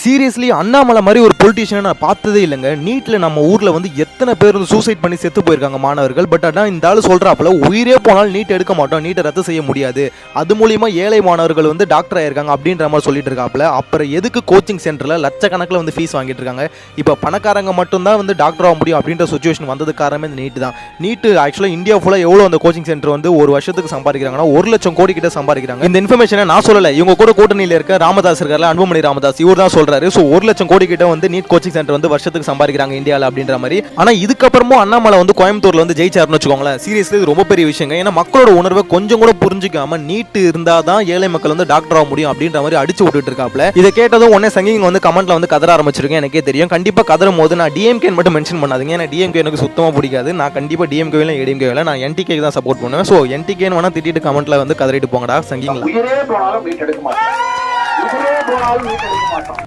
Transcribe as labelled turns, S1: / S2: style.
S1: Seriously Annamalai மாதிரி ஒரு பொலிட்டிஷியனை நான் பார்த்ததே இல்லைங்க. நீட்டில் நம்ம ஊரில் வந்து எத்தனை பேர் வந்து சூசைட் பண்ணி செத்து போயிருக்காங்க மாணவர்கள். பட் ஆனால் இந்த ஆள் சொல்கிறாப்புல உயிரே போனாலும் நீட் எடுக்க மாட்டோம், நீட்டை ரத்து செய்ய முடியாது, அது மூலிமா ஏழை மாணவர்கள் வந்து டாக்டர் ஆயிருக்காங்க அப்படின்ற மாதிரி சொல்லிட்டு இருக்காப்புல. அப்புறம் எதுக்கு கோச்சிங் சென்டரில் லட்சக்கணக்கில் வந்து ஃபீஸ் வாங்கிட்டு இருக்காங்க? இப்போ பணக்காரங்க மட்டும்தான் வந்து டாக்டர் ஆக முடியும் அப்படின்ற சுச்சுவேஷன் வந்தது காரணமே இந்த நீட்டு தான். நீட்டு ஆக்சுவலாக இந்தியா ஃபுல்லாக எவ்வளோ அந்த கோச்சிங் சென்டர் வந்து ஒரு வருஷத்துக்கு சம்பாதிக்கிறாங்கன்னா 1 லட்சம் கோடி கிட்ட சம்பாதிக்கிறாங்க. இந்த இன்ஃபர்மேஷனை நான் சொல்லலை, இவங்க கூட கூட்டணியில் இருக்க ராமதாஸ் இருக்கார்ல, அன்புமணி ராமதாஸ், இவர் தான் சொல்றாரு. ஸோ 1 லட்சம் கோடி கிட்ட வந்து நீட் கோச்சிங் சென்டர் வந்து வருஷத்துக்கு சம்பாதிக்கிறாங்க இந்தியாவில் அப்படின்ற மாதிரி. ஆனால் இதுக்கப்புறமும் அண்ணாமலை வந்து கோயம்புத்தூர்ல வந்து ஜெயிச்சாருன்னு வச்சுக்கோங்களேன். சீரியஸ்லி இது ரொம்ப பெரிய விஷயங்க. ஏன்னா மக்களோட உணர்வை கொஞ்சம் கூட புரிஞ்சிக்காம நீட் இருந்தால் தான் ஏழை மக்கள் வந்து டாக்டர் ஆக முடியும் அப்படின்ற மாதிரி அடிச்சு விட்டுட்டு இருக்காப்ல. இதை கேட்டதும் உடனே சங்கிங் வந்து கமெண்ட்ல வந்து கதற ஆரம்பிச்சிருக்கேன். எனக்கே தெரியும். கண்டிப்பா கதறும் போது நான் டிஎம்கே மட்டும் மென்ஷன் பண்ணாதீங்க. ஏன்னா டிஎம்கே எனக்கு சுத்தமாக பிடிக்காது. நான் கண்டிப்பா டிஎம்கே இல்லை ஏடிஎம்கே இல்லை, நான் என்டிகே தான் சப்போர்ட் பண்ணுவேன். ஸோ என்டிகேன்னு வேணா திட்டிட்டு கமெண்ட்ல வந்து கதறிட்டு போங்கடா சங்கிங்களா.